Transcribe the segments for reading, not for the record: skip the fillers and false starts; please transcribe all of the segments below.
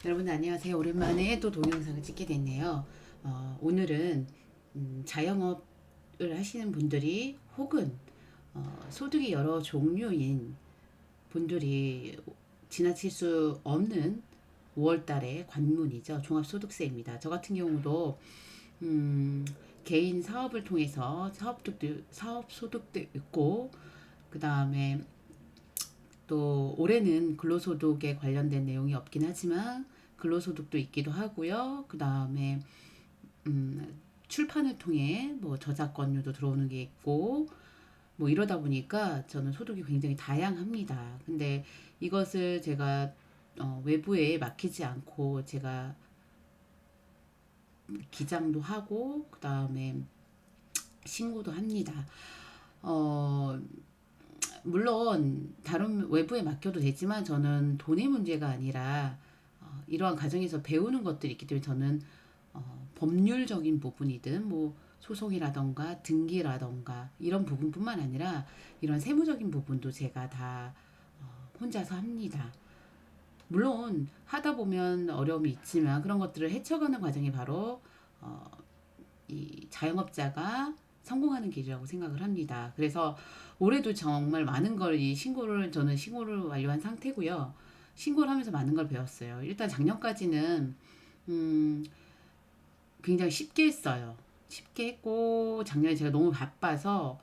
여러분 안녕하세요. 오랜만에 또 동영상을 찍게 됐네요. 오늘은 자영업을 하시는 분들이 혹은 소득이 여러 종류인 분들이 지나칠 수 없는 5월달의 관문이죠. 종합소득세입니다. 저 같은 경우도 음, 개인 사업을 통해서 사업소득도 있고 그 다음에 또 올해는 근로소득에 관련된 내용이 없긴 하지만 근로소득도 있기도 하고요. 그 다음에 출판을 통해 뭐 저작권료도 들어오는 게 있고 뭐 이러다 보니까 저는 소득이 굉장히 다양합니다. 근데 이것을 제가 외부에 맡기지 않고 제가 기장도 하고 그 다음에 신고도 합니다. 어, 물론 다른 외부에 맡겨도 되지만 저는 돈의 문제가 아니라 이러한 과정에서 배우는 것들이 있기 때문에 저는 법률적인 부분이든 뭐 소송이라던가 등기라던가 이런 부분뿐만 아니라 이런 세무적인 부분도 제가 다 혼자서 합니다. 물론 하다 보면 어려움이 있지만 그런 것들을 헤쳐가는 과정이 바로 어, 이 자영업자가 성공하는 길이라고 생각을 합니다. 그래서 올해도 정말 많은 걸 이 신고를 저는 신고를 완료한 상태고요. 신고를 하면서 많은 걸 배웠어요. 일단 작년까지는 음, 굉장히 쉽게 했어요. 쉽게 했고 작년에 제가 너무 바빠서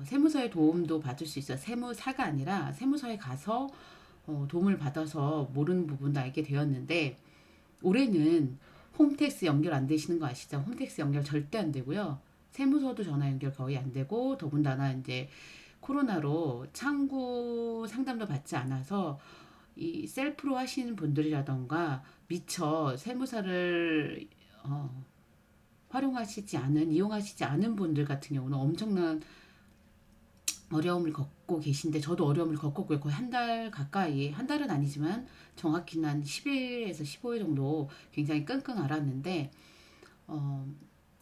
세무서의 도움도 받을 수 있어요. 세무사가 아니라 세무서에 가서 도움을 받아서 모르는 부분도 알게 되었는데 올해는 홈택스 연결 안 되시는 거 아시죠? 홈택스 연결 절대 안 되고요. 세무서도 전화 연결 거의 안 되고 더군다나 이제 코로나로 창구 상담도 받지 않아서 이 셀프로 하시는 분들이라던가 미처 세무사를 활용하시지 않은 이용하시지 않은 분들 같은 경우는 엄청난 어려움을 겪고 계신데 저도 어려움을 겪었고요. 거의 한 달 가까이 한 달은 아니지만 정확히는 한 10일에서 15일 정도 굉장히 끙끙 앓았는데 어,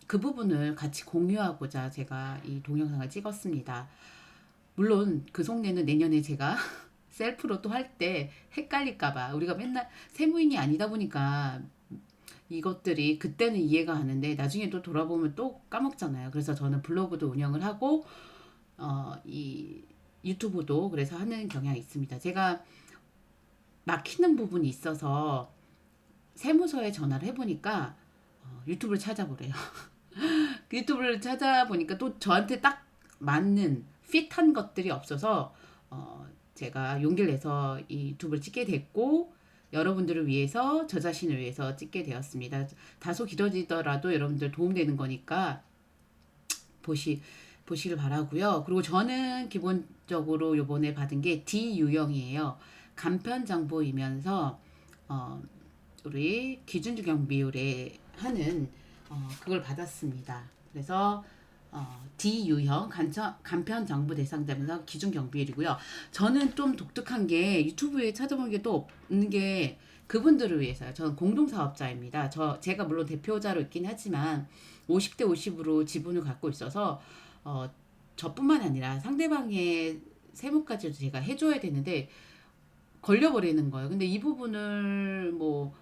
그 부분을 같이 공유하고자 제가 이 동영상을 찍었습니다. 물론 그 속내는 내년에 제가 셀프로 또 할 때 헷갈릴까봐 우리가 맨날 세무인이 아니다 보니까 이것들이 그때는 이해가 가는데 나중에 또 돌아보면 또 까먹잖아요. 그래서 저는 블로그도 운영을 하고 이 유튜브도 그래서 하는 경향이 있습니다. 제가 막히는 부분이 있어서 세무서에 전화를 해보니까 유튜브를 찾아보래요. 유튜브를 찾아보니까 또 저한테 딱 맞는 핏한 것들이 없어서 제가 용기를 내서 이 유튜브를 찍게 됐고 여러분들을 위해서 저 자신을 위해서 찍게 되었습니다. 다소 길어지더라도 여러분들 도움되는 거니까 보시 보시길 바라고요. 그리고 저는 기본적으로 요번에 받은 게 D 유형이에요. 간편 정보이면서 어, 우리 기준주경 비율에 하는 그걸 받았습니다. 그래서 D 유형 간편 정보 대상자면서 기준 경비율이고요. 저는 좀 독특한 게 유튜브에 찾아본 게 또 없는 게 그분들을 위해서요. 저는 공동사업자입니다. 제가 물론 대표자로 있긴 하지만 50대 50으로 지분을 갖고 있어서 어, 저뿐만 아니라 상대방의 세무까지도 제가 해줘야 되는데 걸려버리는 거예요. 근데 이 부분을 뭐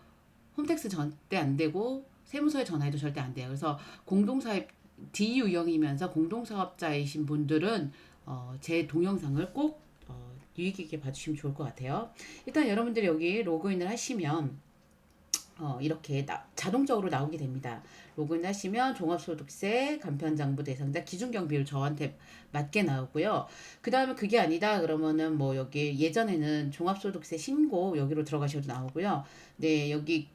홈택스 절대 안 되고 세무서에 전화해도 절대 안 돼요. 그래서 공동사업 D 유형이면서 공동사업자이신 분들은 제 동영상을 꼭 유익 있게 봐주시면 좋을 것 같아요. 일단 여러분들이 여기 로그인을 하시면 이렇게 자동적으로 나오게 됩니다. 로그인 하시면 종합소득세, 간편장부 대상자, 기준경비율 저한테 맞게 나오고요. 그 다음에 그게 아니다 그러면은 뭐 여기 예전에는 종합소득세 신고 여기로 들어가셔도 나오고요. 네, 여기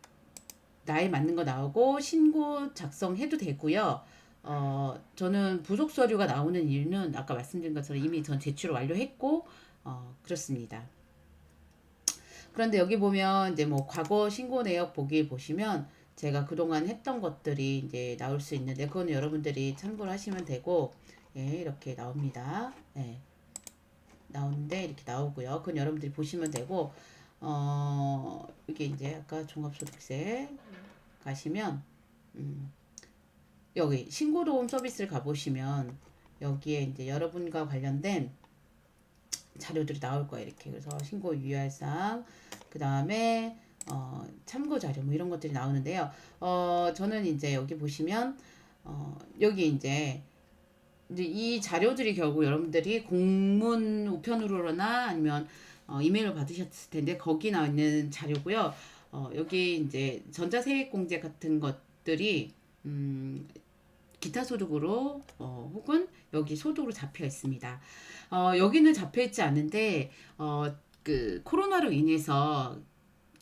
나이 맞는 거 나오고 신고 작성해도 되고요. 저는 부속 서류가 나오는 이유는 아까 말씀드린 것처럼 이미 전 제출을 완료했고, 그렇습니다. 그런데 여기 보면 이제 뭐 과거 신고 내역 보기 보시면 제가 그동안 했던 것들이 이제 나올 수 있는데 그거는 여러분들이 참고를 하시면 되고, 예, 이렇게 나옵니다. 예, 나오는데 이렇게 나오고요. 그건 여러분들이 보시면 되고, 이게 이제 아까 종합소득세 가시면 여기 신고도움 서비스를 가보시면 여기에 이제 여러분과 관련된 자료들이 나올 거예요. 이렇게 그래서 신고 유의할 사항 그 다음에 참고 자료 뭐 이런 것들이 나오는데요. 저는 이제 여기 보시면 여기 이제 이 자료들이 결국 여러분들이 공문 우편으로나 아니면 이메일로 받으셨을 텐데 거기 나와 있는 자료고요. 여기 이제 전자세액공제 같은 것들이 기타 소득으로 혹은 여기 소득으로 잡혀 있습니다. 여기는 잡혀 있지 않은데 그 코로나로 인해서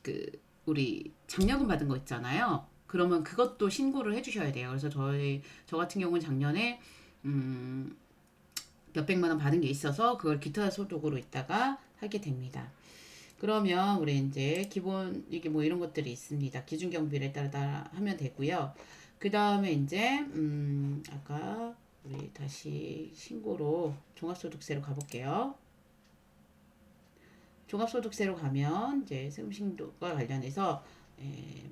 그 우리 장려금 받은 거 있잖아요. 그러면 그것도 신고를 해주셔야 돼요. 그래서 저 같은 경우는 작년에 몇백만 원 받은 게 있어서 그걸 기타 소득으로 있다가 하게 됩니다. 그러면 우리 이제 기본 이게 뭐 이런 것들이 있습니다. 기준 경비를 따라 하면 되고요. 그 다음에 이제 아까 우리 다시 신고로 종합소득세로 가볼게요. 종합소득세로 가면 이제 세금 신고와 관련해서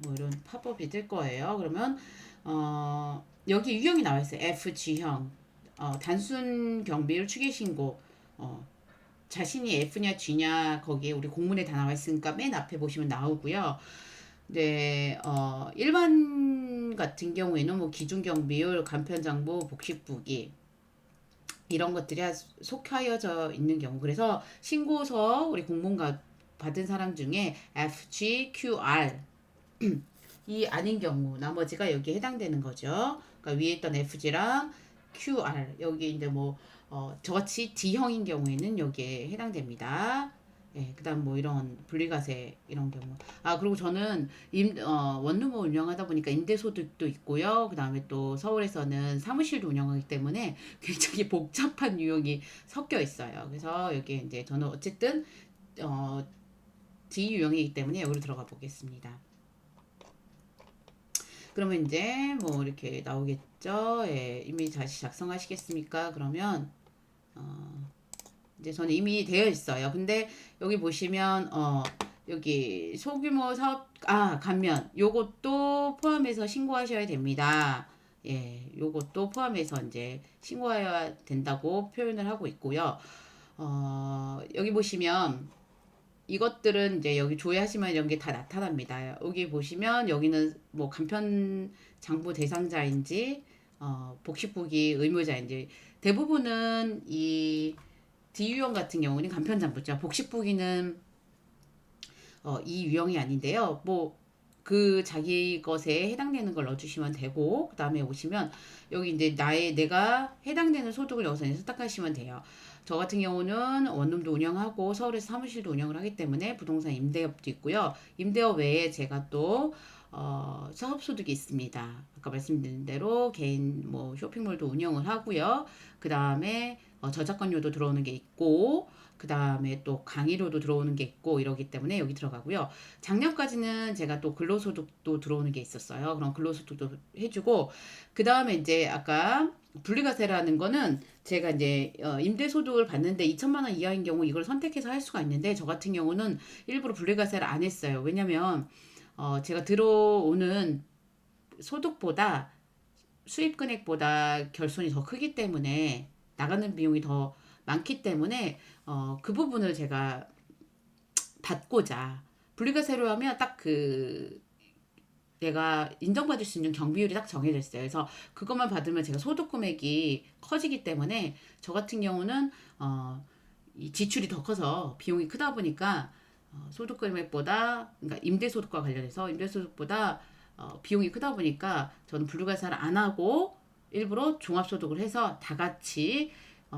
뭐 이런 팝업이 뜰 거예요. 그러면 여기 유형이 나와 있어요. FG형 단순 경비율 추계 신고 자신이 F냐 G냐 거기에 우리 공문에 다 나와 있으니까 맨 앞에 보시면 나오고요. 네, 일반 같은 경우에는 뭐 기준 경비율, 간편장부, 복식부기 이런 것들이 속하여져 있는 경우. 그래서 신고서 우리 공문 받은 사람 중에 FG, QR 이 아닌 경우 나머지가 여기에 해당되는 거죠. 그러니까 위에 있던 FG랑 QR 여기 이제 뭐 저같이 D형인 경우에는 여기에 해당됩니다. 예, 그다음 뭐 이런 분리과세 이런 경우. 그리고 저는 원룸을 운영하다 보니까 임대소득도 있고요. 그다음에 또 서울에서는 사무실도 운영하기 때문에 굉장히 복잡한 유형이 섞여 있어요. 그래서 여기 이제 저는 어쨌든 D 유형이기 때문에 여기로 들어가 보겠습니다. 그러면 이제 뭐 이렇게 나오겠죠. 예, 이미 다시 작성하시겠습니까? 그러면 이제 저는 이미 되어 있어요. 근데 여기 보시면 여기 소규모 사업 감면 요것도 포함해서 신고하셔야 됩니다. 예, 요것도 포함해서 이제 신고해야 된다고 표현을 하고 있고요. 여기 보시면 이것들은 이제 여기 조회하시면 이런 게 다 나타납니다. 여기 보시면 여기는 뭐 간편 장부 대상자인지 복식부기 의무자인지 대부분은 이 D 유형 같은 경우는 간편 장부죠. 복식부기는 이 유형이 아닌데요. 뭐 그 자기 것에 해당되는 걸 넣어주시면 되고 그 다음에 오시면 여기 이제 내가 해당되는 소득을 여기서 선택하시면 돼요. 저 같은 경우는 원룸도 운영하고 서울에서 사무실도 운영을 하기 때문에 부동산 임대업도 있고요. 임대업 외에 제가 또 사업소득이 있습니다. 아까 말씀드린 대로 개인 뭐 쇼핑몰도 운영을 하고요. 그 다음에 저작권료도 들어오는 게 있고 그 다음에 또 강의료도 들어오는 게 있고 이러기 때문에 여기 들어가고요. 작년까지는 제가 또 근로소득도 들어오는 게 있었어요. 그럼 근로소득도 해주고 그 다음에 이제 아까 분리과세라는 거는 제가 이제 임대소득을 받는데 2천만 원 이하인 경우 이걸 선택해서 할 수가 있는데 저 같은 경우는 일부러 분리과세를 안 했어요. 왜냐면 제가 들어오는 소득보다 수입 금액보다 결손이 더 크기 때문에 나가는 비용이 더 많기 때문에 그 부분을 제가 받고자 분리과세로 하면 딱 그 내가 인정받을 수 있는 경비율이 딱 정해져 있어요. 그래서 그것만 받으면 제가 소득 금액이 커지기 때문에 저 같은 경우는 이 지출이 더 커서 비용이 크다 보니까 소득 금액보다 그러니까 임대소득과 관련해서 임대소득보다 비용이 크다 보니까 저는 분리과세를 안 하고 일부러 종합소득을 해서 다 같이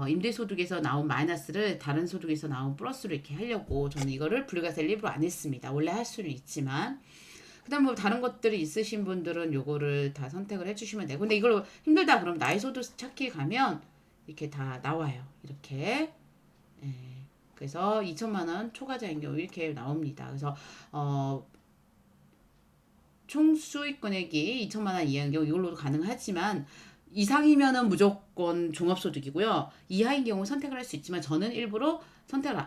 임대소득에서 나온 마이너스를 다른 소득에서 나온 플러스로 이렇게 하려고 저는 이거를 분리과세를 일부러 안 했습니다. 원래 할 수는 있지만 그다음 뭐 다른 것들이 있으신 분들은 요거를 다 선택을 해주시면 되고 근데 이걸 힘들다 그럼 나의 소득 찾기 가면 이렇게 다 나와요. 이렇게 예. 그래서 2천만 원 초과자인 경우 이렇게 나옵니다. 그래서 총 수익 금액이 2천만 원 이하인 경우 이걸로도 가능하지만 이상이면은 무조건 종합소득이고요. 이하인 경우 선택을 할 수 있지만 저는 일부러 선택을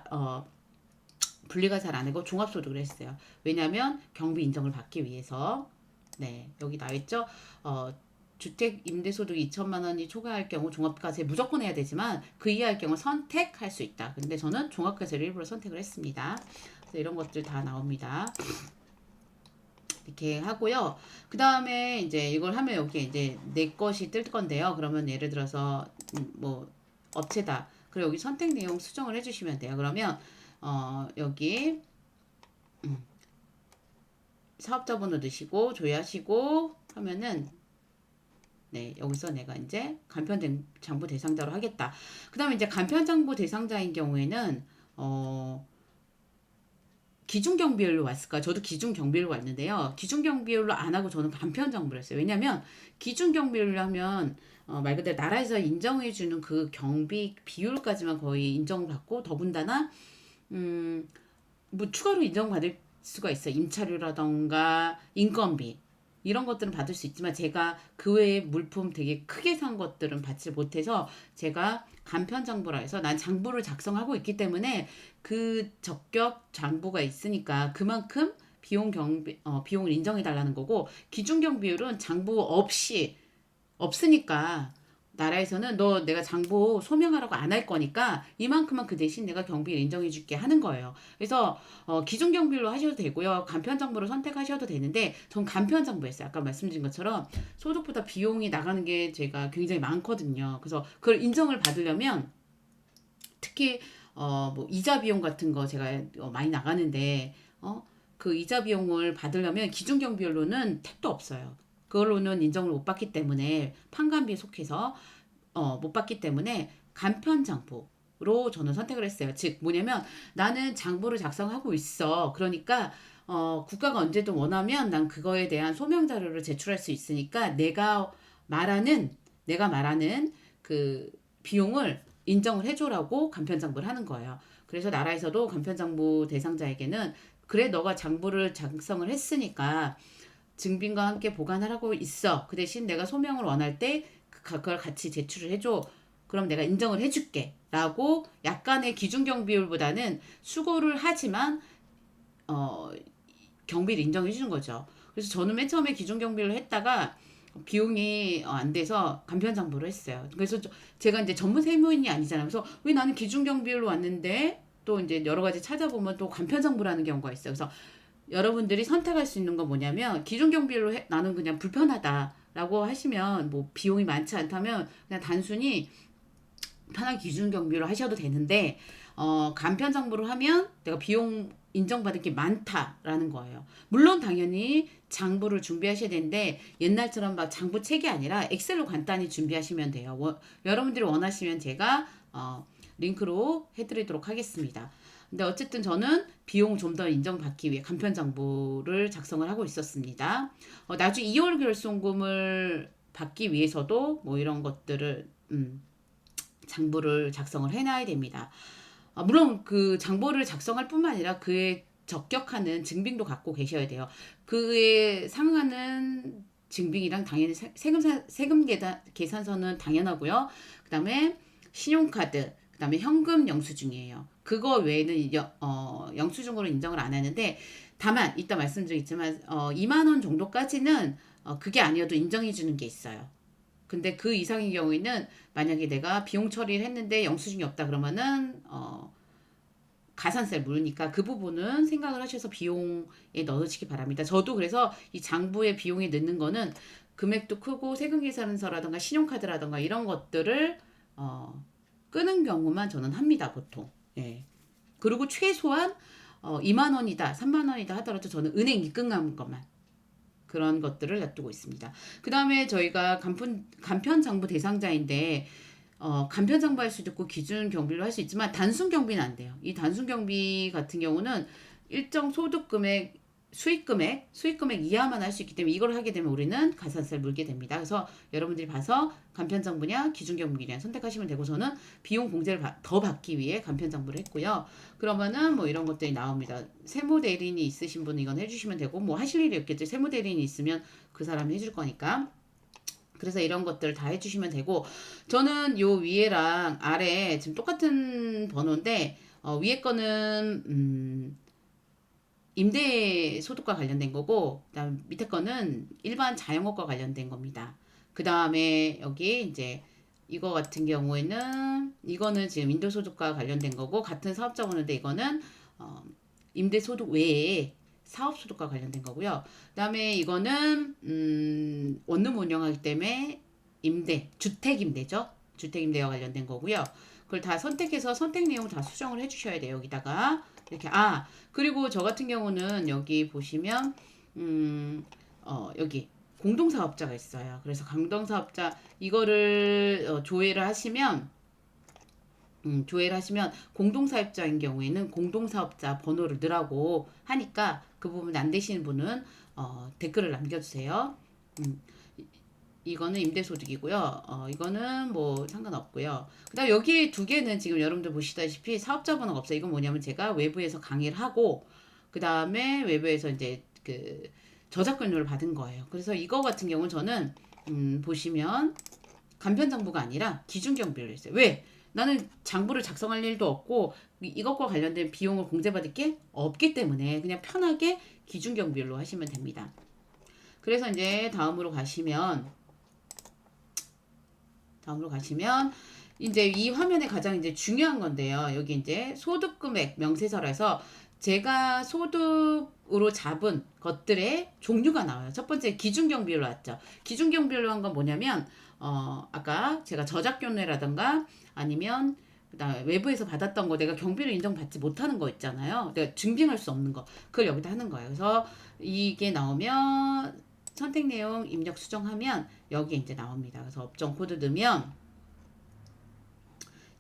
분리가 잘 안 하고 종합소득을 했어요. 왜냐하면 경비 인정을 받기 위해서 네 여기 나와있죠. 주택 임대소득이 2천만 원이 초과할 경우 종합과세 무조건 해야 되지만 그 이하일 경우 선택할 수 있다. 근데 저는 종합과세를 일부러 선택을 했습니다. 그래서 이런 것들 다 나옵니다. 이렇게 하고요. 그 다음에 이제 이걸 하면 여기 이제 내 것이 뜰 건데요. 그러면 예를 들어서 뭐 업체다. 그리고 여기 선택 내용 수정을 해주시면 돼요. 그러면 여기 사업자 번호 넣으시고 조회하시고 하면은 네, 여기서 내가 이제 간편장부 대상자로 하겠다. 그 다음에 이제 간편장부 대상자인 경우에는 기준경비율로 왔을까? 저도 기준경비율로 왔는데요. 기준경비율로 안 하고 저는 간편장부를 했어요. 왜냐면 기준경비율로 하면 말 그대로 나라에서 인정해주는 그 경비 비율까지만 거의 인정받고 더군다나 뭐 추가로 인정받을 수가 있어요. 임차료라던가 인건비 이런 것들은 받을 수 있지만 제가 그 외에 물품 되게 크게 산 것들은 받지 못해서 제가 간편장부라 해서 난 장부를 작성하고 있기 때문에 그 적격 장부가 있으니까 그만큼 비용을 인정해 달라는 거고 기준경비율은 장부 없이 없으니까 나라에서는 너 내가 장부 소명하라고 안 할 거니까 이만큼만 그 대신 내가 경비를 인정해 줄게 하는 거예요. 그래서 기준 경비로 하셔도 되고요. 간편 장부를 선택하셔도 되는데 전 간편 장부 했어요. 아까 말씀드린 것처럼 소득보다 비용이 나가는 게 제가 굉장히 많거든요. 그래서 그걸 인정을 받으려면 특히 뭐 이자 비용 같은 거 제가 많이 나가는데 그 이자 비용을 받으려면 기준 경비율로는 택도 없어요. 그걸로는 인정을 못 받기 때문에 판관비에 속해서 못 받기 때문에 간편 장부로 저는 선택을 했어요. 즉 뭐냐면 나는 장부를 작성하고 있어. 그러니까 국가가 언제든 원하면 난 그거에 대한 소명 자료를 제출할 수 있으니까 내가 말하는 그 비용을 인정을 해줘라고 간편장부를 하는 거예요. 그래서 나라에서도 간편장부 대상자에게는 그래 너가 장부를 작성을 했으니까 증빙과 함께 보관하라고 있어. 그 대신 내가 소명을 원할 때 그걸 같이 제출을 해줘. 그럼 내가 인정을 해줄게. 라고 약간의 기준경 비율보다는 수고를 하지만 경비를 인정해 주는 거죠. 그래서 저는 맨 처음에 기준경비를 했다가 비용이 안 돼서 간편장부를 했어요. 그래서 제가 이제 전문 세무인이 아니잖아요. 그래서 왜 나는 기준경비율로 왔는데 또 이제 여러 가지 찾아보면 또 간편장부라는 경우가 있어요. 그래서 여러분들이 선택할 수 있는 건 뭐냐면 기준경비율로 나는 그냥 불편하다라고 하시면 뭐 비용이 많지 않다면 그냥 단순히 편한 기준경비로 하셔도 되는데 간편장부로 하면 내가 비용 인정받을 게 많다라는 거예요. 물론 당연히 장부를 준비하셔야 되는데 옛날처럼 막 장부 책이 아니라 엑셀로 간단히 준비하시면 돼요. 여러분들이 원하시면 제가 링크로 해드리도록 하겠습니다. 근데 어쨌든 저는 비용 좀 더 인정받기 위해 간편장부를 작성을 하고 있었습니다. 나중에 2월 결손금을 받기 위해서도 뭐 이런 것들을 장부를 작성을 해놔야 됩니다. 물론 그 장부를 작성할 뿐만 아니라 그에 적격하는 증빙도 갖고 계셔야 돼요. 그에 상응하는 증빙이랑 당연히 세금 계산서는 당연하고요. 그 다음에 신용카드, 그 다음에 현금 영수증이에요. 그거 외에는 영수증으로 인정을 안 하는데 다만 이따 말씀드리겠지만 2만 원 정도까지는 그게 아니어도 인정해 주는 게 있어요. 근데 그 이상의 경우에는 만약에 내가 비용 처리를 했는데 영수증이 없다 그러면은 가산세를 물으니까 그 부분은 생각을 하셔서 비용에 넣으시기 바랍니다. 저도 그래서 이 장부에 비용이 넣는 거는 금액도 크고 세금 계산서라든가 신용카드라든가 이런 것들을 끄는 경우만 저는 합니다, 보통. 예. 그리고 최소한 2만 원이다, 3만 원이다 하더라도 저는 은행 입금한 것만 그런 것들을 놔두고 있습니다. 그 다음에 저희가 간편장부 대상자인데 간편장부 할 수도 있고 기준 경비로 할 수 있지만 단순 경비는 안 돼요. 이 단순 경비 같은 경우는 일정 소득 금액, 수익 금액 이하만 할 수 있기 때문에 이걸 하게 되면 우리는 가산세를 물게 됩니다. 그래서 여러분들이 봐서 간편장부냐 기준경비냐 선택하시면 되고 저는 비용 공제를 더 받기 위해 간편장부를 했고요. 그러면은 뭐 이런 것들이 나옵니다. 세무대리인이 있으신 분은 이건 해주시면 되고 뭐 하실 일이 없겠죠. 세무대리인이 있으면 그 사람이 해줄 거니까. 그래서 이런 것들 다 해주시면 되고 저는 요 위에랑 아래 지금 똑같은 번호인데 위에 거는 임대 소득과 관련된 거고 그다음 밑에 거는 일반 자영업과 관련된 겁니다. 그 다음에 여기 이제 이거 같은 경우에는 이거는 지금 임대소득과 관련된 거고 같은 사업자 번호인데 이거는 임대소득 외에 사업소득과 관련된 거고요. 그다음에 이거는 원룸 운영하기 때문에 주택임대죠. 주택임대와 관련된 거고요. 그걸 다 선택해서 선택 내용을 다 수정을 해주셔야 돼요. 여기다가 이렇게 그리고 저 같은 경우는 여기 보시면 여기 공동사업자가 있어요. 그래서 공동사업자 이거를 조회를 하시면 공동사업자인 경우에는 공동사업자 번호를 넣으라고 하니까 그 부분 안 되시는 분은 댓글을 남겨주세요. 이거는 임대소득이고요. 이거는 뭐 상관없고요. 그다음 여기 두 개는 지금 여러분들 보시다시피 사업자 번호가 없어요. 이건 뭐냐면 제가 외부에서 강의를 하고 그 다음에 외부에서 이제 그 저작권료를 받은 거예요. 그래서 이거 같은 경우는 저는 보시면 간편장부가 아니라 기준경비를 했어요. 왜? 나는 장부를 작성할 일도 없고 이것과 관련된 비용을 공제받을 게 없기 때문에 그냥 편하게 기준경비로 하시면 됩니다. 그래서 이제 다음으로 가시면 이제 이 화면에 가장 이제 중요한 건데요. 여기 이제 소득금액 명세서라서 제가 소득으로 잡은 것들의 종류가 나와요. 첫 번째 기준경비로 왔죠. 기준경비로 한 건 뭐냐면 아까 제가 저작권료라든가 아니면 그다음에 외부에서 받았던 거 내가 경비를 인정받지 못하는 거 있잖아요. 내가 증빙할 수 없는 거 그걸 여기다 하는 거예요. 그래서 이게 나오면 선택 내용 입력 수정하면 여기 이제 나옵니다. 그래서 업종 코드 넣으면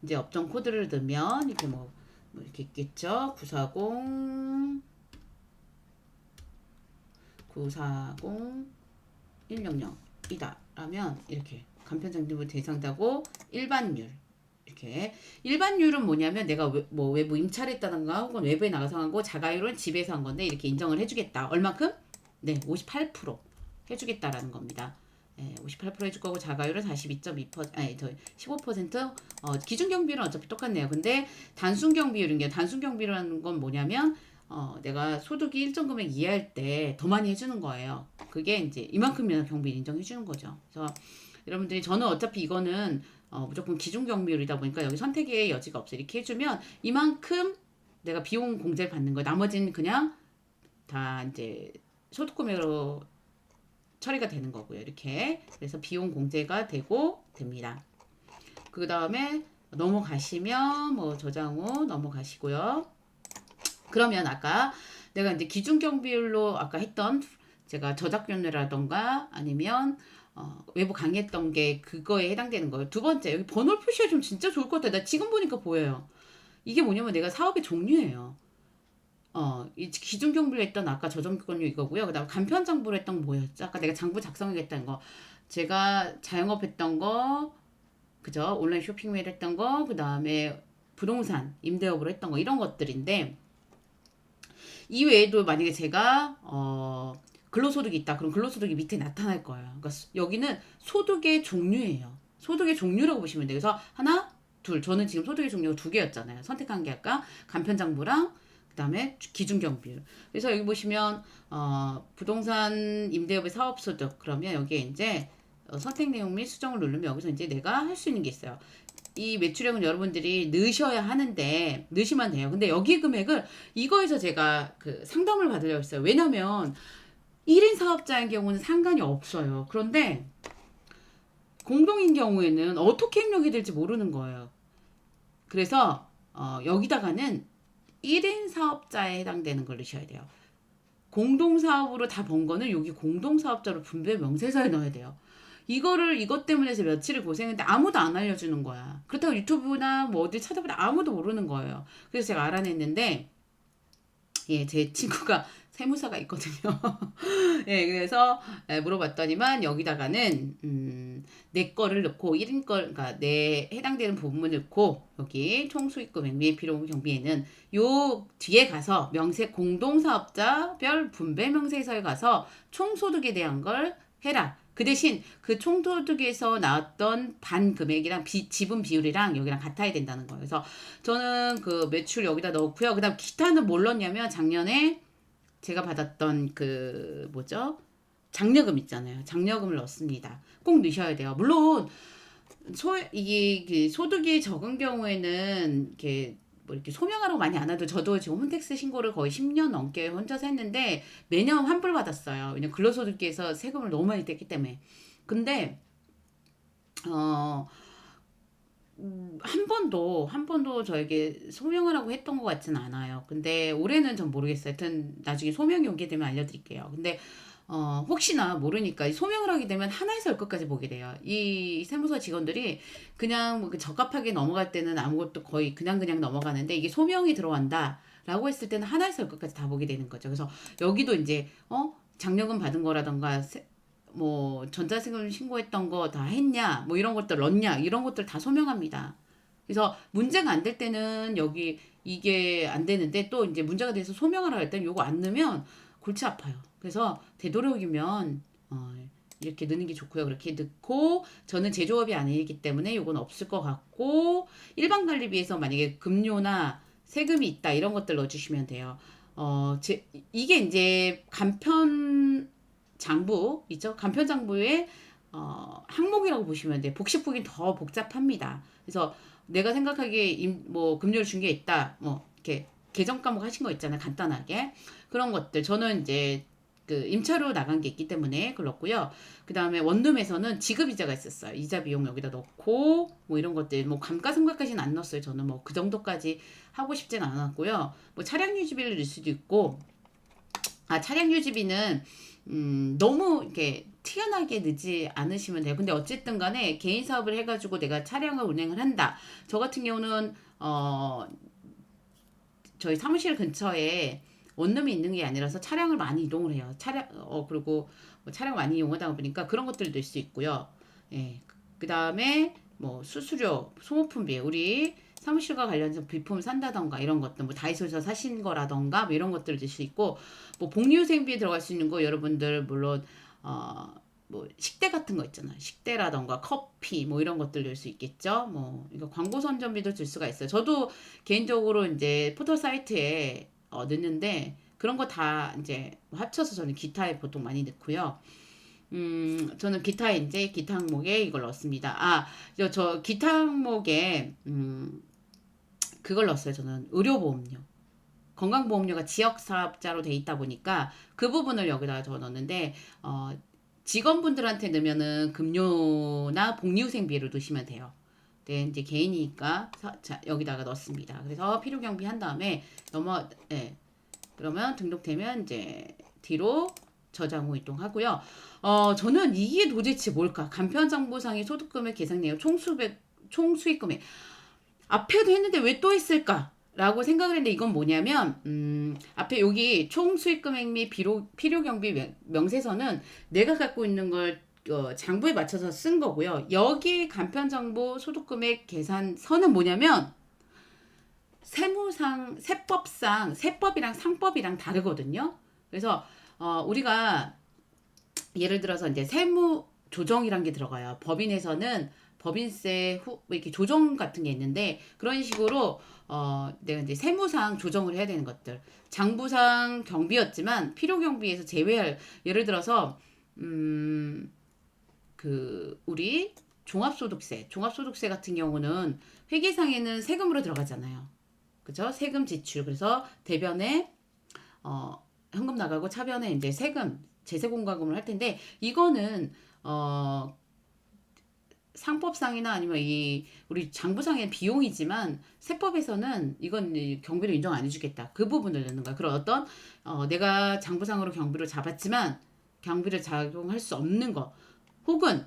이제 업종 코드를 넣으면 이렇게 뭐 이렇게 있겠죠. 940 100이다 라면 이렇게 간편장부 대상자고 일반율 이렇게 일반율은 뭐냐면 내가 뭐 외부 임차했다던가 혹은 외부에 나가서 한 거 자가율은 집에서 한 건데 이렇게 인정을 해주겠다. 얼마큼? 네, 58% 해주겠다라는 겁니다. 58% 해줄 거고 자가율은 42.2% 아니 15% 기준 경비율은 어차피 똑같네요. 근데 단순 경비율이라는 건 뭐냐면 내가 소득이 일정 금액 이하일 때 더 많이 해주는 거예요. 그게 이제 이만큼이나 경비 인정해 주는 거죠. 그래서 여러분들이 저는 어차피 이거는 무조건 기준 경비율이다 보니까 여기 선택의 여지가 없어요. 이렇게 해주면 이만큼 내가 비용 공제를 받는 거예요. 나머지는 그냥 다 이제 소득금액으로 처리가 되는 거고요. 이렇게 그래서 비용 공제가 되고 됩니다. 그 다음에 넘어가시면 뭐 저장 후 넘어가시고요. 그러면 아까 내가 이제 기준 경비율로 아까 했던 제가 저작권료라던가 아니면 외부 강의했던 게 그거에 해당되는 거예요. 두 번째 여기 번호를 표시해주면 진짜 좋을 것 같아요. 나 지금 보니까 보여요. 이게 뭐냐면 내가 사업의 종류예요. 이 기준 경비를 했던 아까 저작권료 이거고요. 그다음 간편 장부를 했던 거 뭐였죠? 아까 내가 장부 작성하겠다는 거. 제가 자영업 했던 거, 그죠? 온라인 쇼핑몰 했던 거, 그다음에 부동산 임대업으로 했던 거 이런 것들인데 이 외에도 만약에 제가 근로소득이 있다. 그럼 근로소득이 밑에 나타날 거예요. 그러니까 여기는 소득의 종류예요. 소득의 종류라고 보시면 돼요. 그래서 하나, 둘. 저는 지금 소득의 종류가 두 개였잖아요. 선택한 게 아까 간편장부랑 그다음에 기준경비율. 그래서 여기 보시면 부동산 임대업의 사업소득 그러면 여기에 이제 선택 내용 및 수정을 누르면 여기서 이제 내가 할 수 있는 게 있어요. 이 매출액은 여러분들이 넣으셔야 하는데 넣으시면 돼요. 근데 여기 금액을 이거에서 제가 그 상담을 받으려고 했어요. 왜냐면 1인 사업자인 경우는 상관이 없어요. 그런데 공동인 경우에는 어떻게 입력이 될지 모르는 거예요. 그래서 여기다가는 1인 사업자에 해당되는 걸 넣으셔야 돼요. 공동사업으로 다 번 거는 여기 공동사업자로 분배 명세서에 넣어야 돼요. 이것 때문에 해서 며칠을 고생했는데 아무도 안 알려주는 거야. 그렇다고 유튜브나 뭐 어디 찾아보다 아무도 모르는 거예요. 그래서 제가 알아냈는데, 예, 제 친구가 세무사가 있거든요. 예, 그래서 물어봤더니만 여기다가는 내 거를 넣고 1인 걸, 그러니까 내 해당되는 부분을 넣고 여기 총수익금액 및 비용 경비에는 요 뒤에 가서 공동사업자별 분배 명세서에 가서 총소득에 대한 걸 해라. 그 대신 그 총소득에서 나왔던 반 금액이랑 지분 비율이랑 여기랑 같아야 된다는 거예요. 그래서 저는 그 매출 여기다 넣고요. 그다음 기타는 뭘 넣냐면 작년에 제가 받았던 그 뭐죠? 장려금 있잖아요. 장려금을 넣습니다. 꼭 넣으셔야 돼요. 물론 이게 소득이 적은 경우에는 이렇게 뭐 이렇게 소명하라고 많이 안 하도 저도 지금 홈택스 신고를 거의 10년 넘게 혼자서 했는데 매년 환불 받았어요. 왜냐면 근로소득에서 세금을 너무 많이 뗐기 때문에. 근데 어 한 번도 저에게 소명을 하고 했던 것 같지는 않아요. 근데 올해는 전 모르겠어요. 하여튼 나중에 소명이 오게 되면 알려드릴게요. 근데 혹시나 모르니까 이 소명을 하게 되면 하나에서 열끝까지 보게 돼요. 이 세무서 직원들이 그냥 뭐그 적합하게 넘어갈 때는 아무것도 거의 그냥 넘어가는데 이게 소명이 들어간다. 라고 했을 때는 하나에서 열끝까지 다 보게 되는 거죠. 그래서 여기도 이제 장려금 받은 거라던가 뭐 전자세금 신고했던 거 다 했냐 뭐 이런 것들 넣냐 이런 것들 다 소명합니다. 그래서 문제가 안 될 때는 여기 이게 안 되는데 또 이제 문제가 돼서 소명하라 할 때는 요거 안 넣으면 골치 아파요. 그래서 되도록이면 이렇게 넣는 게 좋고요. 그렇게 넣고 저는 제조업이 아니기 때문에 요건 없을 것 같고 일반 관리비에서 만약에 급료나 세금이 있다 이런 것들 넣어주시면 돼요. 이게 이제 간편 장부 있죠? 간편 장부의 항목이라고 보시면 돼요. 복식부긴 더 복잡합니다. 그래서 내가 생각하기에 뭐 급료를 준 게 있다. 뭐 이렇게 계정 과목 하신 거 있잖아요. 간단하게 그런 것들 저는 이제 그 임차로 나간 게 있기 때문에 그렇고요. 그 다음에 원룸에서는 지급이자가 있었어요. 이자 비용 여기다 넣고 뭐 이런 것들 뭐 감가상각까지는 안 넣었어요. 저는 뭐 그 정도까지 하고 싶진 않았고요. 뭐 차량 유지비를 넣을 수도 있고 차량 유지비는 너무 이렇게 튀어나게 넣지 않으시면 돼요. 근데 어쨌든 간에 개인 사업을 해가지고 내가 차량을 운행을 한다. 저 같은 경우는 저희 사무실 근처에 원룸이 있는 게 아니라서 차량을 많이 이동을 해요. 그리고 뭐 차량을 많이 이용하다 보니까 그런 것들도 있을 수 있고요. 예. 그 다음에 뭐 수수료, 소모품비, 우리 사무실과 관련해서 비품 산다던가 이런 것들, 뭐 다이소에서 사신 거라던가 뭐 이런 것들을 들 수 있고, 뭐 복리후생비에 들어갈 수 있는 거 여러분들 물론 뭐 식대 같은 거 있잖아요. 식대라던가 커피 뭐 이런 것들 낼 수 있겠죠. 뭐 이거 광고 선전비도 줄 수가 있어요. 저도 개인적으로 이제 포털 사이트에 넣는데 그런 거 다 이제 합쳐서 저는 기타에 보통 많이 넣고요. 저는 기타에 이제 기타 항목에 이걸 넣습니다. 저 기타 항목에 그걸 넣었어요. 저는 의료보험료. 건강보험료가 지역사업자로 돼 있다 보니까 그 부분을 여기다 저 넣었는데 직원분들한테 넣으면은 급료나 복리후생비를 넣으시면 돼요. 네, 이제 개인이니까 여기다가 넣습니다. 그래서 필요경비 한 다음에 예, 그러면 등록되면 이제 뒤로 저장 후 이동하고요. 저는 이게 도대체 뭘까? 간편정보상의 소득금액 계산 내역 총수익금액 앞에도 했는데 왜 또 했을까? 라고 생각을 했는데 이건 뭐냐면 앞에 여기 총수익금액 및 필요경비 명세서는 내가 갖고 있는 걸 장부에 맞춰서 쓴 거고요. 여기 간편정보 소득금액 계산서는 뭐냐면 세법이랑 상법이랑 다르거든요. 그래서 우리가 예를 들어서 이제 세무 조정이란 게 들어가요. 법인에서는 법인세 이렇게 조정 같은 게 있는데 그런 식으로 내가 이제 세무상 조정을 해야 되는 것들 장부상 경비였지만 필요 경비에서 제외할 예를 들어서 우리 종합소득세 같은 경우는 회계상에는 세금으로 들어가잖아요. 그죠? 세금 지출. 그래서 대변에 현금 나가고 차변에 이제 세금 제세 공과금을 할 텐데 이거는 상법상이나 아니면 우리 장부상의 비용이지만 세법에서는 이건 경비를 인정 안 해주겠다. 그 부분을 넣는 거야. 그런 어떤 내가 장부상으로 경비를 잡았지만 경비를 작용할 수 없는 거 혹은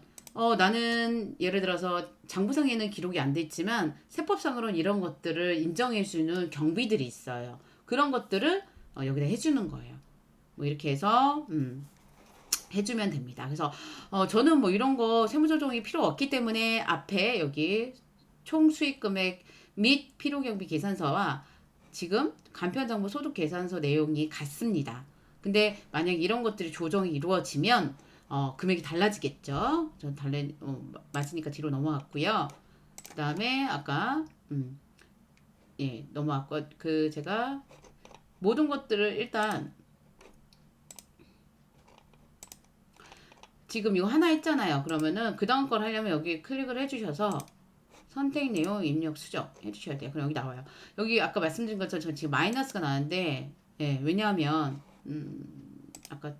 나는 예를 들어서 장부상에는 기록이 안 돼 있지만 세법상으로는 이런 것들을 인정해 주는 경비들이 있어요. 그런 것들을 여기다 해주는 거예요. 뭐 이렇게 해서 해주면 됩니다. 그래서 저는 뭐 이런 거 세무조정이 필요 없기 때문에 앞에 여기 총수익금액 및 필요경비 계산서와 지금 간편정보 소득계산서 내용이 같습니다. 근데 만약 이런 것들이 조정이 이루어지면 금액이 달라지겠죠. 전 맞으니까 뒤로 넘어갔고요. 그 다음에 아까 예 넘어갔고 제가 모든 것들을 일단 지금 이거 하나 했잖아요. 그러면은 그 다음 걸 하려면 여기 클릭을 해주셔서 선택 내용 입력 수정 해주셔야 돼요. 그럼 여기 나와요. 여기 아까 말씀드린 것처럼 저 지금 마이너스가 나는데, 예, 왜냐하면, 아까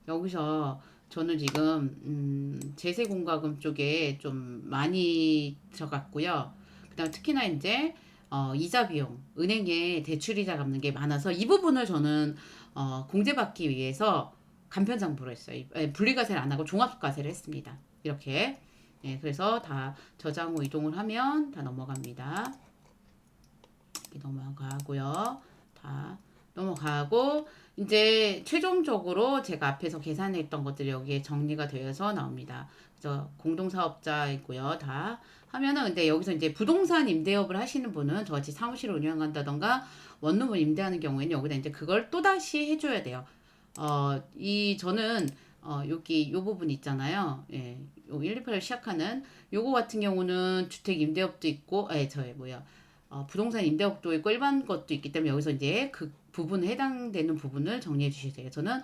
여기서 저는 지금 제세공과금 쪽에 좀 많이 들어갔고요. 그다음 특히나 이제 이자 비용, 은행에 대출이자 갚는 게 많아서 이 부분을 저는 공제받기 위해서 간편장부로 했어요. 분리과세를 안 하고 종합과세를 했습니다. 이렇게. 예, 그래서 다 저장 후 이동을 하면 다 넘어갑니다. 이렇게 넘어가고요. 다 넘어가고 이제 최종적으로 제가 앞에서 계산했던 것들이 여기에 정리가 되어서 나옵니다. 그래서 공동사업자이고요. 다 하면은 근데 여기서 이제 부동산 임대업을 하시는 분은 저같이 사무실을 운영한다던가 원룸을 임대하는 경우에는 여기다 이제 그걸 또다시 해줘야 돼요. 저는 여기 요 부분 있잖아요. 예, 요 128을 시작하는 요거 같은 경우는 주택 임대업도 있고, 뭐야. 부동산 임대업도 있고 일반 것도 있기 때문에 여기서 이제 그 부분에 해당되는 부분을 정리해 주셔야 돼요. 저는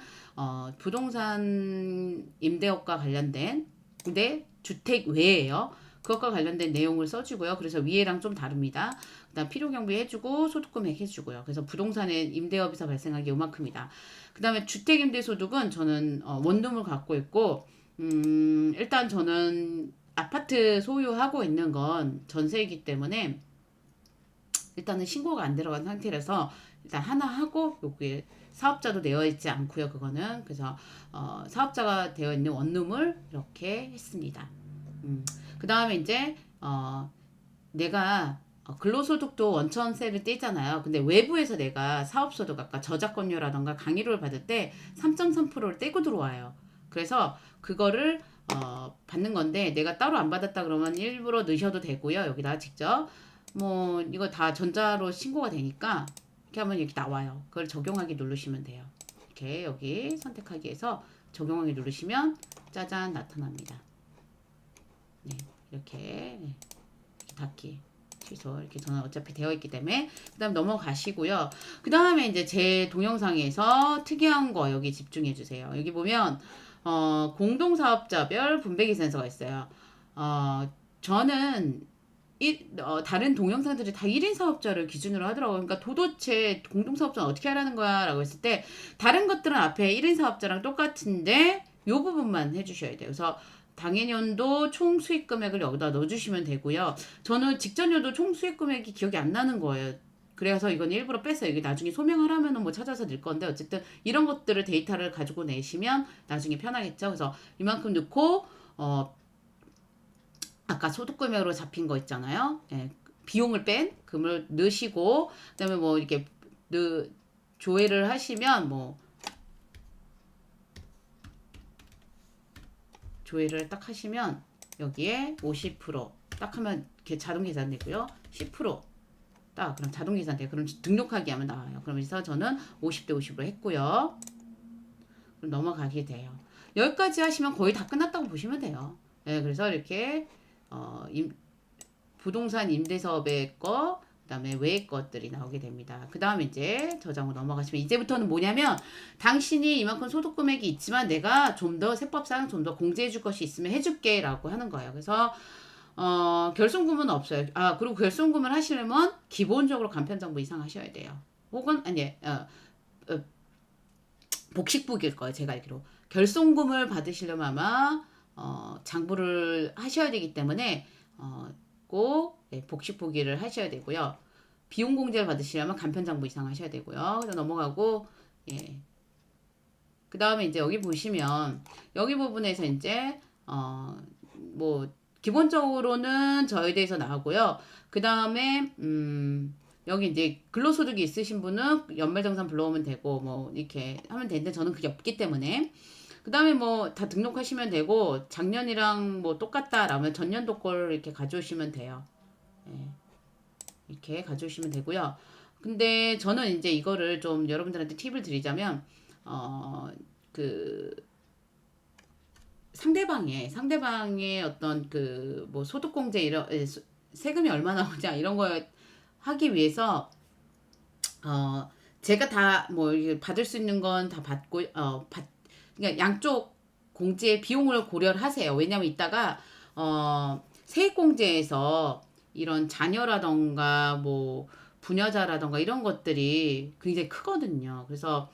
부동산 임대업과 관련된 근데 주택 외에요. 그것과 관련된 내용을 써주고요. 그래서 위에랑 좀 다릅니다. 그다음 필요경비 해주고 소득금액 해주고요. 그래서 부동산의 임대업에서 발생하기 요만큼이다. 그다음에 주택임대소득은 저는 원룸을 갖고 있고 일단 저는 아파트 소유하고 있는 건 전세이기 때문에 일단은 신고가 안 들어간 상태라서 일단 하나 하고 여기에 사업자도 되어 있지 않고요. 그거는 그래서 사업자가 되어 있는 원룸을 이렇게 했습니다. 그 다음에 이제 내가 근로소득도 원천세를 떼잖아요. 근데 외부에서 내가 사업소득 아까 저작권료라던가 강의료를 받을 때 3.3%를 떼고 들어와요. 그래서 그거를 받는 건데 내가 따로 안 받았다 그러면 일부러 넣으셔도 되고요. 여기다 직접 뭐 이거 다 전자로 신고가 되니까 이렇게 하면 이렇게 나와요. 그걸 적용하기 누르시면 돼요. 이렇게 여기 선택하기에서 적용하기 누르시면 짜잔 나타납니다. 네, 이렇게 닫기 취소 이렇게 저는 어차피 되어 있기 때문에 그다음 넘어가시고요. 그 다음에 이제 제 동영상에서 특이한 거 여기 집중해 주세요. 여기 보면 공동사업자별 분배기 센서가 있어요. 저는 다른 동영상들이 다 1인 사업자를 기준으로 하더라고요. 그러니까 도대체 공동사업자는 어떻게 하라는 거야? 라고 했을 때 다른 것들은 앞에 1인 사업자랑 똑같은데 요 부분만 해주셔야 돼요. 그래서 당해년도 총 수익 금액을 여기다 넣어주시면 되고요. 저는 직전년도 총 수익 금액이 기억이 안 나는 거예요. 그래서 이건 일부러 뺐어요. 이게 나중에 소명하라면 뭐 찾아서 낼 건데 어쨌든 이런 것들을 데이터를 가지고 내시면 나중에 편하겠죠. 그래서 이만큼 넣고 아까 소득금액으로 잡힌 거 있잖아요. 예, 비용을 뺀 금을 넣으시고 그다음에 뭐 이렇게 조회를 하시면 뭐 조회를 딱 하시면 여기에 50%딱 하면 이렇게 자동 계산되고요. 10%딱 그럼 자동 계산돼요. 그럼 등록하기 하면 나와요. 그러면서 저는 50대 50으로 했고요. 그럼 넘어가게 돼요. 여기까지 하시면 거의 다 끝났다고 보시면 돼요. 예, 그래서 이렇게 부동산 임대사업의 거, 그다음에 외의 것들이 나오게 됩니다. 그 다음에 이제 저장으로 넘어가시면 이제부터는 뭐냐면 당신이 이만큼 소득 금액이 있지만 내가 좀 더 세법상 좀 더 공제해 줄 것이 있으면 해줄게 라고 하는 거예요. 그래서 결손금은 없어요. 그리고 결손금을 하시려면 기본적으로 간편정보 이상 하셔야 돼요. 혹은 아니 복식북일 거예요. 제가 알기로 결손금을 받으시려면 아마 장부를 하셔야 되기 때문에 꼭 복식 보기를 하셔야 되고요. 비용 공제를 받으시려면 간편장부 이상 하셔야 되고요. 그래서 넘어가고 예. 그 다음에 이제 여기 보시면 여기 부분에서 이제 뭐 기본적으로는 저에 대해서 나오고요. 그 다음에 여기 이제 근로소득이 있으신 분은 연말정산 불러오면 되고 뭐 이렇게 하면 되는데 저는 그게 없기 때문에 그 다음에 뭐 다 등록하시면 되고 작년이랑 뭐 똑같다라면 전년도 걸 이렇게 가져오시면 돼요. 예, 이렇게 가져오시면 되고요. 근데 저는 이제 이거를 좀 여러분들한테 팁을 드리자면 그 상대방의 어떤 그 뭐 소득공제 이런 세금이 얼마 나오냐 이런 거 하기 위해서 제가 다 뭐 받을 수 있는 건 다 받고 그러니까 양쪽 공제 비용을 고려를 하세요. 왜냐면 이따가 세액공제에서 이런 자녀라던가 뭐 부녀자라던가 이런 것들이 굉장히 크거든요. 그래서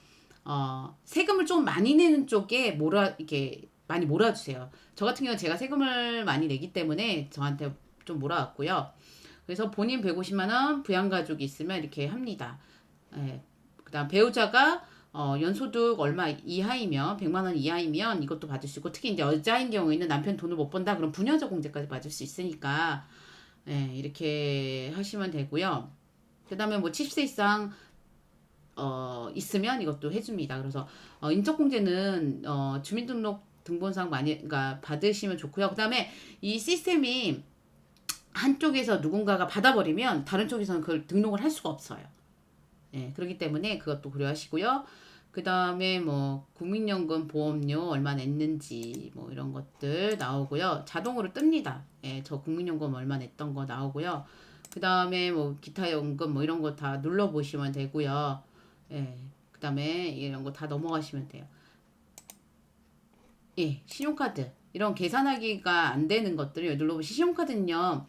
세금을 좀 많이 내는 쪽에 이렇게 많이 몰아주세요. 저 같은 경우는 제가 세금을 많이 내기 때문에 저한테 좀 몰아왔고요. 그래서 본인 150만 원, 부양가족이 있으면 이렇게 합니다. 예. 그다음 배우자가 연소득 얼마 이하이면 100만 원 이하이면 이것도 받을 수 있고 특히 이제 여자인 경우에는 남편 돈을 못 번다 그럼 부녀자 공제까지 받을 수 있으니까 예, 이렇게 하시면 되고요. 그다음에 뭐 70세 이상 있으면 이것도 해줍니다. 그래서 인적공제는 주민등록 등본상 많이 그러니까 받으시면 좋고요. 그다음에 이 시스템이 한쪽에서 누군가가 받아버리면 다른 쪽에서는 그걸 등록을 할 수가 없어요. 예, 그렇기 때문에 그것도 고려하시고요. 그 다음에 뭐 국민연금 보험료 얼마 냈는지 뭐 이런 것들 나오고요. 자동으로 뜹니다. 예, 저 국민연금 얼마 냈던 거 나오고요. 그 다음에 뭐 기타 연금 뭐 이런 거 다 눌러보시면 되고요. 예, 그 다음에 이런 거 다 넘어가시면 돼요. 예, 신용카드 이런 계산하기가 안 되는 것들을 눌러보시 신용카드는요.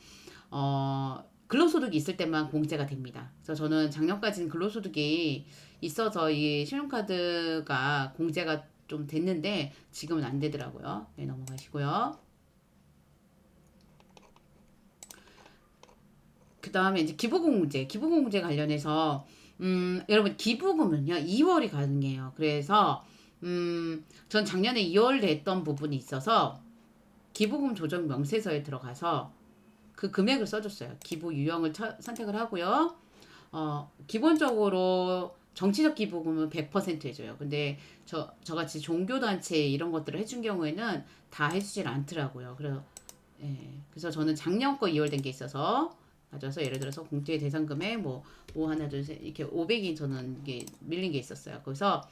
근로소득이 있을 때만 공제가 됩니다. 그래서 저는 작년까지는 근로소득이 있어서 이 신용카드가 공제가 좀 됐는데 지금은 안 되더라고요. 네, 넘어가시고요. 그 다음에 이제 기부금 문제 관련해서 여러분 기부금은요 2월이 가능해요. 그래서 전 작년에 2월 냈던 부분이 있어서 기부금 조정 명세서에 들어가서 그 금액을 써줬어요. 기부 유형을 선택을 하고요. 기본적으로 정치적 기부금은 100% 해줘요. 근데 저같이 종교단체 이런 것들을 해준 경우에는 다 해주질 않더라고요. 그래서 저는 작년 거 2월 된 게 있어서 가져서 예를 들어서 공제 대상 금액 뭐 하나 둘 셋 이렇게 500이 저는 이게 밀린 게 있었어요. 그래서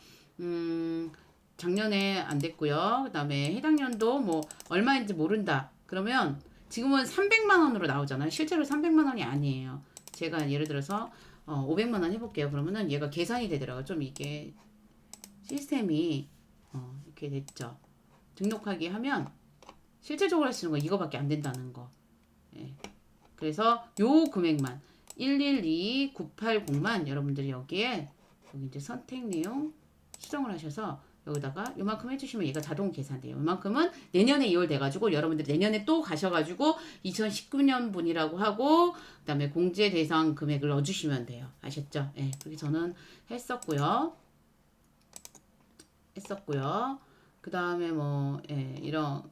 작년에 안 됐고요. 그다음에 해당 연도 뭐 얼마인지 모른다. 그러면 지금은 300만 원으로 나오잖아요. 실제로 300만 원이 아니에요. 제가 예를 들어서 500만 원 해볼게요. 그러면은 얘가 계산이 되더라고요. 좀 이게 시스템이 이렇게 됐죠. 등록하기 하면 실제적으로 할 수 있는 거 이거밖에 안 된다는 거. 예. 그래서 요 금액만 112980만 여러분들이 여기 이제 선택 내용 수정을 하셔서 여기다가 요만큼 해주시면 얘가 자동 계산돼요. 요만큼은 내년에 2월 돼가지고 여러분들 내년에 또 가셔가지고 2019년 분이라고 하고 그다음에 공제 대상 금액을 넣어주시면 돼요. 아셨죠? 예, 그렇게 저는 했었고요. 그 다음에 뭐 이런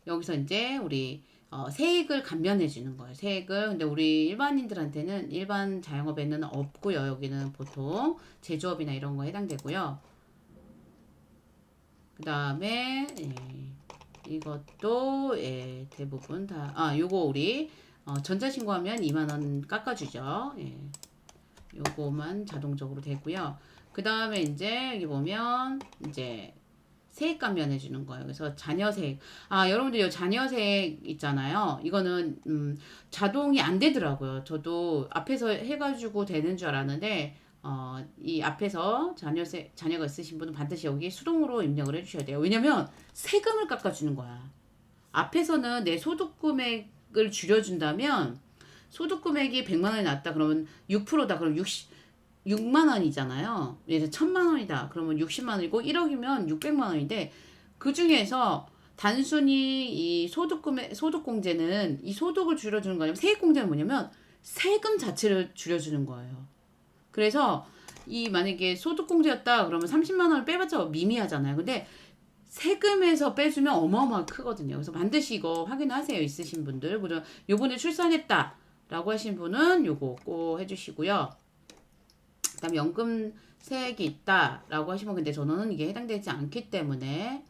여기서 이제 우리 세액을 감면해 주는 거예요. 세액을 근데 우리 일반인들한테는 일반 자영업에는 없고요. 여기는 보통 제조업이나 이런 거 해당되고요. 그 다음에 이것도 대부분 다 요거 우리 전자신고하면 2만원 깎아주죠. 요거만 자동적으로 되고요. 그 다음에 이제 여기 보면 이제 세액 감면해 주는 거예요. 그래서 자녀세액. 여러분들 이 자녀세액 있잖아요. 이거는 자동이 안 되더라고요. 저도 앞에서 해가지고 되는 줄 알았는데 이 앞에서 자녀가 있으신 분은 반드시 여기 수동으로 입력을 해주셔야 돼요. 왜냐면 세금을 깎아주는 거야. 앞에서는 내 소득 금액을 줄여준다면 소득 금액이 100만 원이 났다 그러면 6%다 그럼 6만 원이잖아요. 예를 들어 1000만 원이다. 그러면 60만 원이고 1억이면 600만 원인데 그 중에서 단순히 이 소득공제는 이 소득을 줄여주는 거냐면 세액공제는 뭐냐면 세금 자체를 줄여주는 거예요. 그래서 이 만약에 소득공제였다 그러면 30만 원을 빼봤자 미미하잖아요. 근데 세금에서 빼주면 어마어마하게 크거든요. 그래서 반드시 이거 확인하세요. 있으신 분들. 그리고 요번에 출산했다 라고 하신 분은 요거 꼭 해주시고요. 그다음에 연금세액이 있다라고 하시면 근데 저는 이게 해당되지 않기 때문에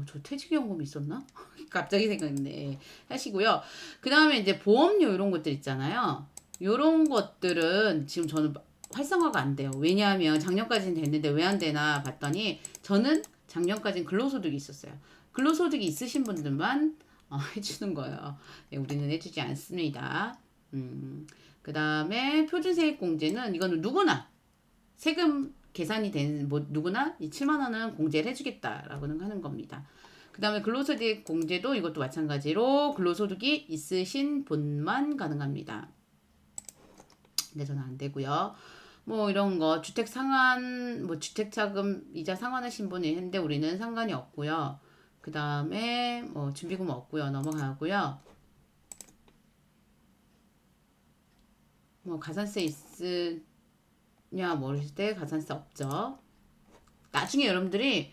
저 퇴직연금 있었나? 갑자기 생각났네. 하시고요. 그 다음에 이제 보험료 이런 것들 있잖아요. 이런 것들은 지금 저는 활성화가 안 돼요. 왜냐하면 작년까지는 됐는데 왜 안 되나 봤더니 저는 작년까지는 근로소득이 있었어요. 근로소득이 있으신 분들만 해주는 거예요. 우리는 해주지 않습니다. 그 다음에 표준세액공제는 이거는 누구나 세금 계산이 된 뭐 누구나 이 7만 원은 공제를 해주겠다라고는 하는 겁니다. 그 다음에 근로소득 공제도 이것도 마찬가지로 근로소득이 있으신 분만 가능합니다. 근데 저는 안 되고요. 뭐 이런 거 주택 상환 뭐 주택자금 이자 상환하신 분이 했는데 우리는 상관이 없고요. 그 다음에 뭐 준비금 없고요. 넘어가고요. 뭐 가산세 있으냐 모르실 때 가산세 없죠. 나중에 여러분들이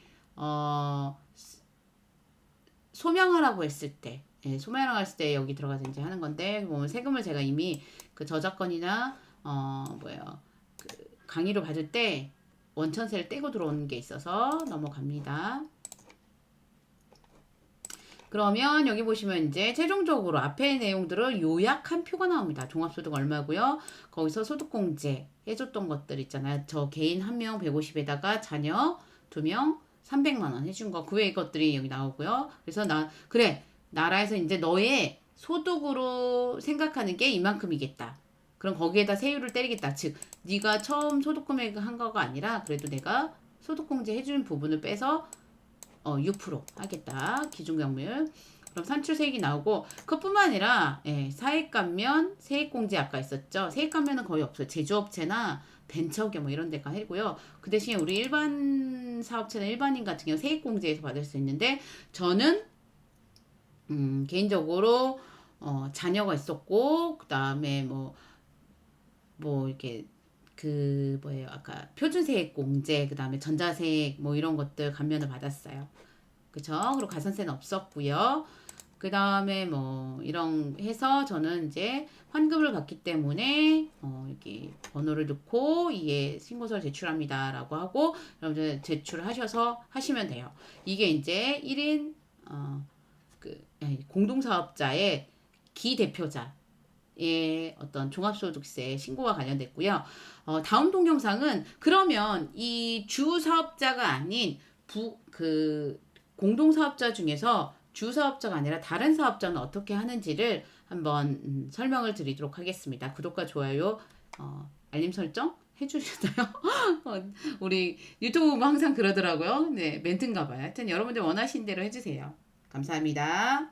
소명하라고 했을 때, 예, 소명하라고 했을 때 여기 들어가서 이제 하는 건데, 보면 세금을 제가 이미 그 저작권이나, 뭐예요, 그 강의로 받을 때 원천세를 떼고 들어오는 게 있어서 넘어갑니다. 그러면 여기 보시면 이제 최종적으로 앞에 내용들을 요약한 표가 나옵니다. 종합소득 얼마고요. 거기서 소득공제 해줬던 것들 있잖아요. 저 개인 1명 150에다가 자녀 2명 300만 원 해준 거. 그 외의 것들이 여기 나오고요. 그래서 그래. 나라에서 이제 너의 소득으로 생각하는 게 이만큼이겠다. 그럼 거기에다 세율을 때리겠다. 즉, 네가 처음 소득 금액 한 거가 아니라 그래도 내가 소득공제 해준 부분을 빼서 6% 하겠다. 기준경률. 그럼 산출세액이 나오고 그것뿐만 아니라 사액감면, 세액공제 아까 있었죠. 세액감면은 거의 없어요. 제조업체나 벤처기업 뭐 이런 데가 하고요. 그 대신에 우리 일반 사업체나 일반인 같은 경우 세액공제에서 받을 수 있는데 저는 개인적으로 자녀가 있었고 그 다음에 뭐 이렇게 그 뭐예요 아까 표준세액 공제 그 다음에 전자세액 뭐 이런 것들 감면을 받았어요. 그쵸? 그리고 가산세는 없었고요. 그 다음에 뭐 이런 해서 저는 이제 환급을 받기 때문에 여기 번호를 넣고 이에 신고서를 제출합니다라고 하고 여러분들 제출하셔서 하시면 돼요. 이게 이제 1인 공동사업자의 기대표자 의 어떤 종합소득세 신고와 관련됐고요. 다음 동영상은 그러면 이 주사업자가 아닌 공동사업자 중에서 주사업자가 아니라 다른 사업자는 어떻게 하는지를 한번 설명을 드리도록 하겠습니다. 구독과 좋아요, 알림 설정 해주시나요? 우리 유튜브 보면 항상 그러더라고요. 네, 멘트인가 봐요. 하여튼 여러분들 원하신 대로 해주세요. 감사합니다.